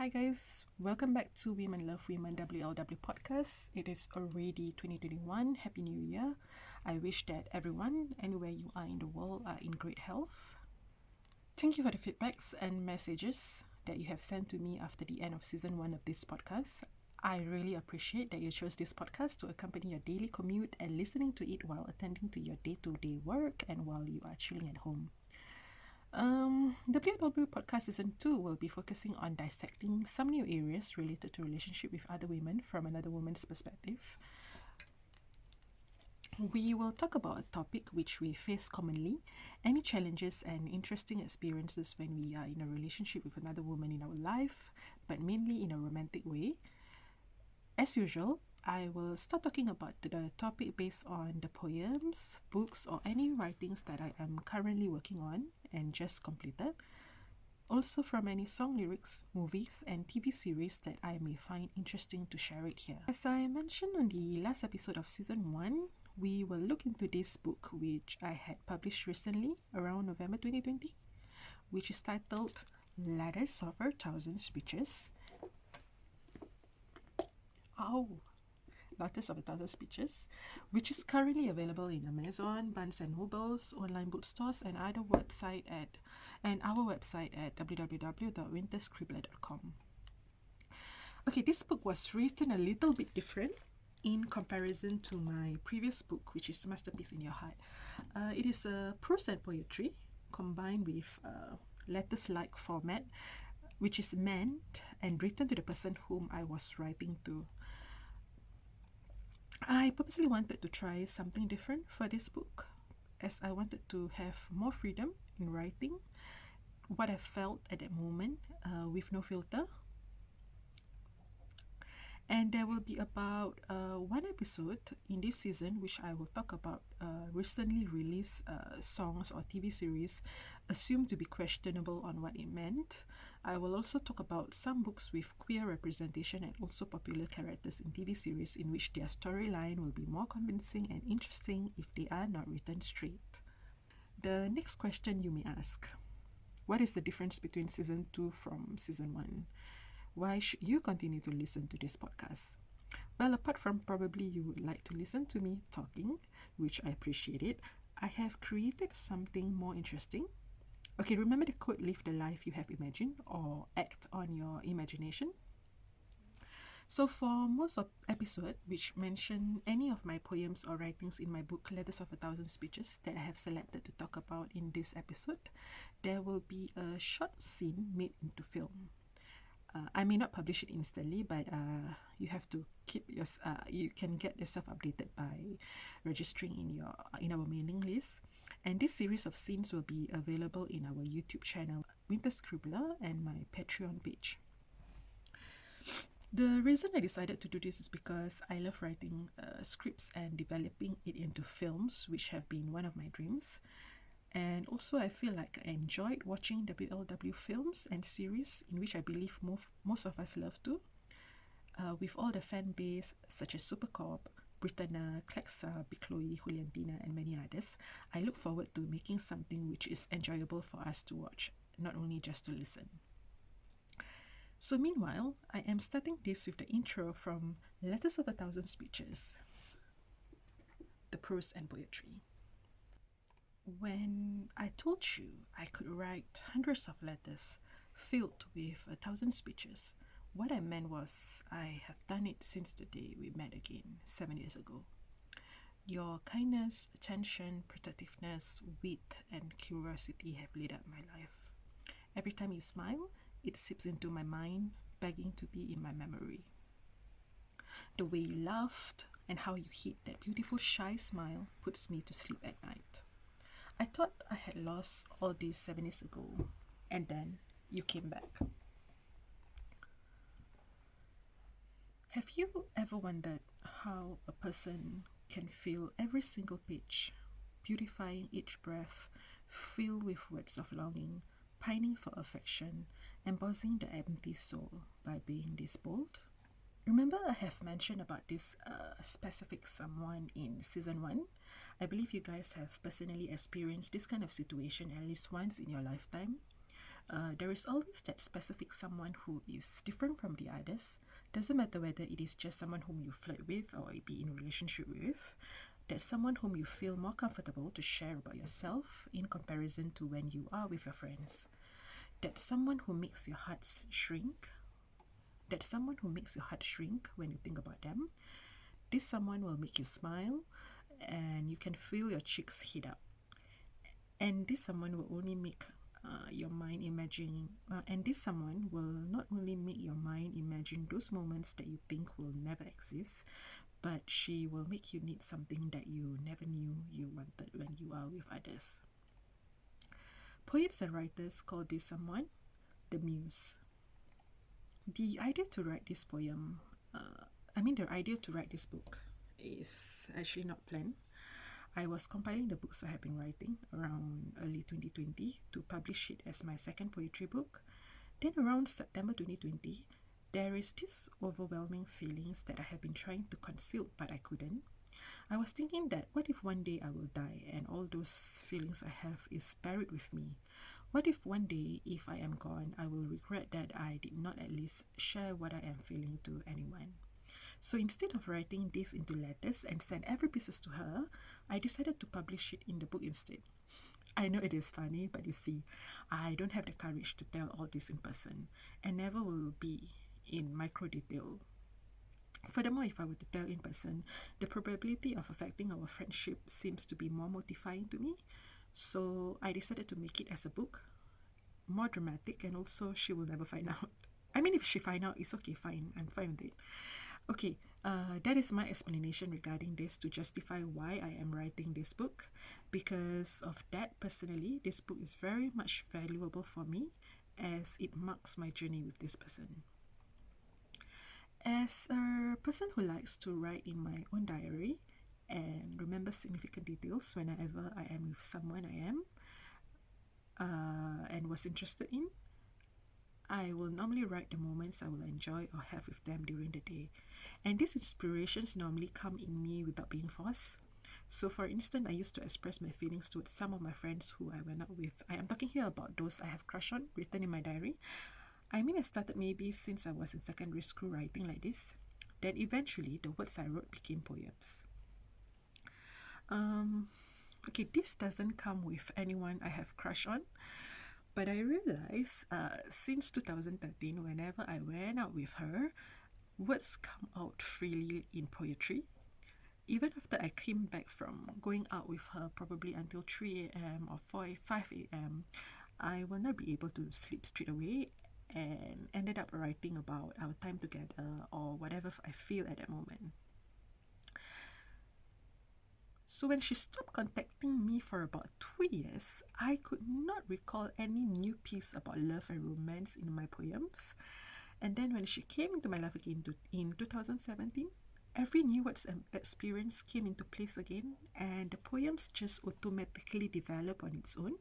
Hi guys, welcome back to Women Love Women WLW Podcast. It is already 2021. Happy New Year. I wish that everyone, anywhere you are in the world, are in great health. Thank you for the feedbacks and messages that you have sent to me after the end of season 1 of this podcast. I really appreciate that you chose this podcast to accompany your daily commute and listening to it while attending to your day-to-day work and while you are chilling at home. WLW Podcast Season 2 will be focusing on dissecting some new areas related to relationship with other women from another woman's perspective. We will talk about a topic which we face commonly, any challenges and interesting experiences when we are in a relationship with another woman in our life, but mainly in a romantic way. As usual, I will start talking about the topic based on the poems, books, or any writings that I am currently working on and just completed. Also from any song lyrics, movies, and TV series that I may find interesting to share it here. As I mentioned on the last episode of Season 1, we will look into this book which I had published recently around November 2020, which is titled Letters of a Thousand Speeches. Letters of a Thousand Speeches, which is currently available in Amazon, Barnes & Nobles, online bookstores, and our website at www.winterscribbler.com. Okay, this book was written a little bit different in comparison to my previous book, which is Masterpiece in Your Heart. It is a prose and poetry combined with letters-like format, which is meant and written to the person whom I was writing to. I purposely wanted to try something different for this book, as I wanted to have more freedom in writing what I felt at that moment with no filter. And there will be about one episode in this season which I will talk about recently released songs or TV series assumed to be questionable on what it meant. I will also talk about some books with queer representation and also popular characters in TV series in which their storyline will be more convincing and interesting if they are not written straight. The next question you may ask: what is the difference between Season 2 from Season 1? Why should you continue to listen to this podcast? Well, apart from probably you would like to listen to me talking, which I appreciate it, I have created something more interesting. Okay, remember the quote, live the life you have imagined, or act on your imagination? So for most of episode which mention any of my poems or writings in my book Letters of a Thousand Speeches that I have selected to talk about in this episode, there will be a short scene made into film. I may not publish it instantly, but you have to you can get yourself updated by registering in our mailing list. And this series of scenes will be available in our YouTube channel, Winter Scribbler, and my Patreon page. The reason I decided to do this is because I love writing scripts and developing it into films, which have been one of my dreams. And also I feel like I enjoyed watching WLW films and series, in which I believe most of us love to, with all the fan base such as Supercorp, Britannia, Klexa, Bicloy, Juliantina, and many others. I look forward to making something which is enjoyable for us to watch, not only just to listen. So meanwhile, I am starting this with the intro from Letters of a Thousand Speeches, the prose and poetry. When I told you I could write hundreds of letters filled with 1,000 speeches, what I meant was I have done it since the day we met again 7 years ago. Your kindness, attention, protectiveness, wit, and curiosity have lit up my life. Every time you smile, it seeps into my mind, begging to be in my memory. The way you laughed and how you hid that beautiful shy smile puts me to sleep at night. I thought I had lost all this 7 years ago, and then you came back. Have you ever wondered how a person can fill every single page, beautifying each breath, filled with words of longing, pining for affection, embossing the empty soul by being this bold? Remember I have mentioned about this specific someone in Season 1? I believe you guys have personally experienced this kind of situation at least once in your lifetime. There is always that specific someone who is different from the others. Doesn't matter whether it is just someone whom you flirt with or be in a relationship with. That's someone whom you feel more comfortable to share about yourself in comparison to when you are with your friends. That's someone who makes your heart shrink. That's someone who makes your heart shrink when you think about them. This someone will make you smile and you can feel your cheeks heat up. And this someone will only make your mind imagine, and this someone will not only make your mind imagine those moments that you think will never exist, but she will make you need something that you never knew you wanted when you are with others. Poets and writers call this someone the Muse. The idea to write this poem, the idea to write this book is actually not planned. I was compiling the books I have been writing around early 2020 to publish it as my second poetry book. Then around September 2020, there is this overwhelming feelings that I have been trying to conceal but I couldn't. I was thinking that what if one day I will die and all those feelings I have is buried with me? What if one day, if I am gone, I will regret that I did not at least share what I am feeling to anyone? So instead of writing this into letters and send every pieces to her, I decided to publish it in the book instead. I know it is funny, but you see, I don't have the courage to tell all this in person, and never will be in micro detail. Furthermore, if I were to tell in person, the probability of affecting our friendship seems to be more mortifying to me. So I decided to make it as a book, more dramatic, and also she will never find out. I mean, if she find out, it's okay, fine. I'm fine with it. Okay, that is my explanation regarding this to justify why I am writing this book. Because of that, personally, this book is very much valuable for me as it marks my journey with this person. As a person who likes to write in my own diary and remember significant details whenever I am with someone I am and was interested in, I will normally write the moments I will enjoy or have with them during the day. And these inspirations normally come in me without being forced. So for instance, I used to express my feelings towards some of my friends who I went out with. I am talking here about those I have crush on, written in my diary. I started maybe since I was in secondary school writing like this. Then eventually, the words I wrote became poems. Okay, this doesn't come with anyone I have crush on. But I realized since 2013, whenever I went out with her, words come out freely in poetry. Even after I came back from going out with her probably until 3 a.m. or 5 a.m., I will not be able to sleep straight away and ended up writing about our time together or whatever I feel at that moment. So when she stopped contacting me for about 2 years, I could not recall any new piece about love and romance in my poems. And then when she came into my life again in 2017, every new words and experience came into place again, and the poems just automatically develop on its own.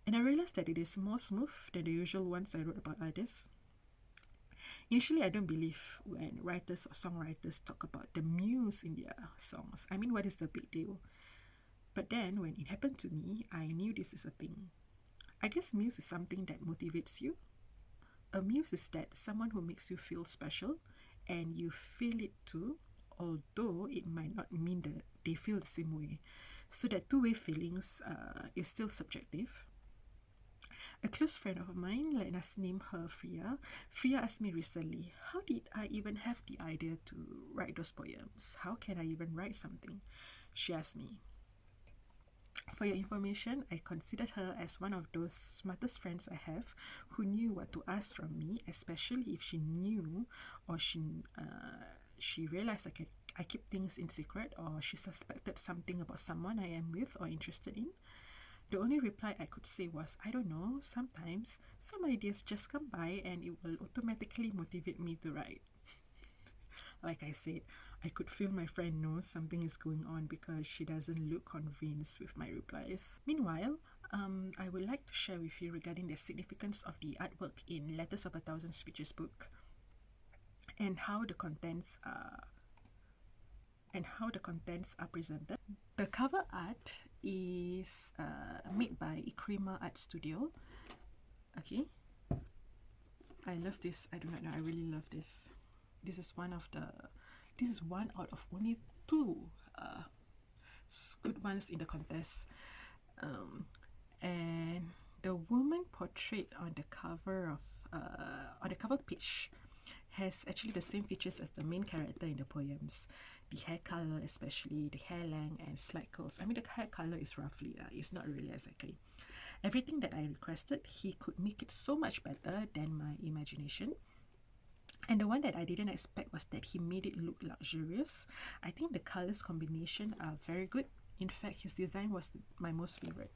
And I realized that it is more smooth than the usual ones I wrote about others. Initially, I don't believe when writers or songwriters talk about the muse in their songs. I mean, what is the big deal? But then, when it happened to me, I knew this is a thing. I guess muse is something that motivates you. A muse is that someone who makes you feel special, and you feel it too, although it might not mean that they feel the same way. So that two-way feelings is still subjective. A close friend of mine, let us name her Freya. Freya asked me recently, how did I even have the idea to write those poems? How can I even write something? She asked me. For your information, I considered her as one of those smartest friends I have who knew what to ask from me, especially if she knew or she realized I keep things in secret or she suspected something about someone I am with or interested in. The only reply I could say was, I don't know, sometimes some ideas just come by and it will automatically motivate me to write. Like I said, I could feel my friend knows something is going on because she doesn't look convinced with my replies. Meanwhile, I would like to share with you regarding the significance of the artwork in Letters of a Thousand Speeches book and how the contents are presented. The cover art is made by Ikrima Art Studio, Okay, I love this. I do not know. I really love this. This is one out of only two good ones in the contest. And the woman portrayed on the cover page has actually the same features as the main character in the poems. The hair color, especially the hair length and slight curls. I mean, the hair color is roughly, it's not really exactly. Everything that I requested, he could make it so much better than my imagination. And the one that I didn't expect was that he made it look luxurious. I think the colors combination are very good. In fact, his design was my most favorite.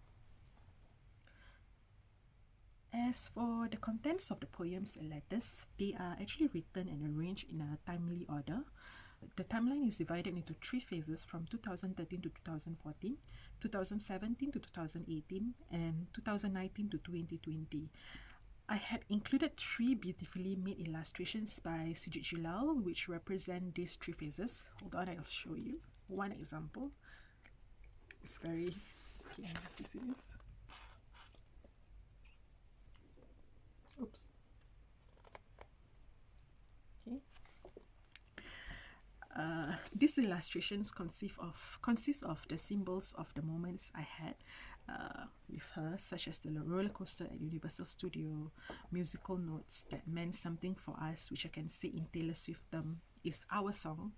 As for the contents of the poems and letters, they are actually written and arranged in a timely order. The timeline is divided into 3 phases from 2013 to 2014, 2017 to 2018, and 2019 to 2020. I had included 3 beautifully made illustrations by ctsulianah, which represent these 3 phases. Hold on, I'll show you one example. It's very... Okay, let's see this. Oops. Okay. These illustrations consist of the symbols of the moments I had with her, such as the roller coaster at Universal Studio, musical notes that meant something for us, which I can say in Taylor Swift term is our song,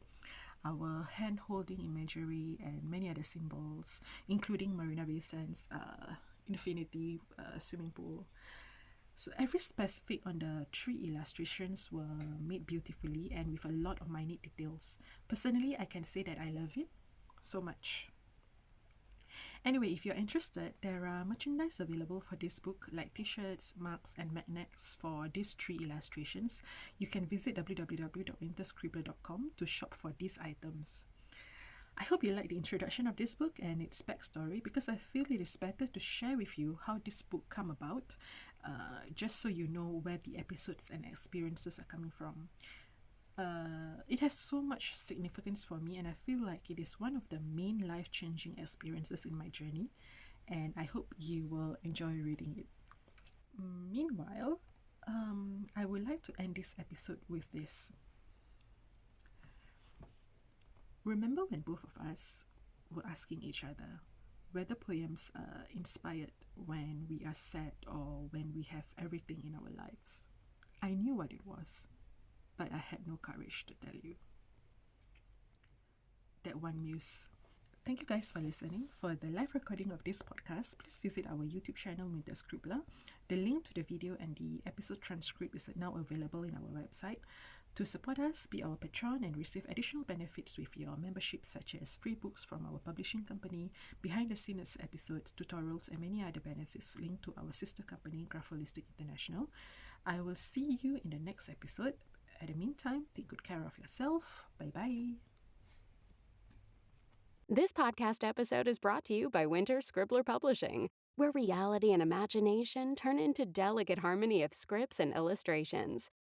our hand-holding imagery, and many other symbols, including Marina Bay Sands, infinity, swimming pool. So every specific on the 3 illustrations were made beautifully and with a lot of minute details. Personally, I can say that I love it so much. Anyway, if you're interested, there are merchandise available for this book, like t-shirts, mugs, and magnets for these 3 illustrations. You can visit www.winterscribbler.com to shop for these items. I hope you like the introduction of this book and its backstory, because I feel it is better to share with you how this book come about, just so you know where the episodes and experiences are coming from. It has so much significance for me, and I feel like it is one of the main life-changing experiences in my journey, and I hope you will enjoy reading it. Meanwhile, I would like to end this episode with this. Remember when both of us were asking each other whether poems are inspired when we are sad or when we have everything in our lives? I knew what it was, but I had no courage to tell you. That one, Muse. Thank you guys for listening. For the live recording of this podcast, please visit our YouTube channel, Scribbler. The link to the video and the episode transcript is now available in our website. To support us, be our patron and receive additional benefits with your membership, such as free books from our publishing company, behind-the-scenes episodes, tutorials, and many other benefits linked to our sister company, Grapholistic International. I will see you in the next episode. At the meantime, take good care of yourself. Bye-bye. This podcast episode is brought to you by Winter Scribbler Publishing, where reality and imagination turn into delicate harmony of scripts and illustrations.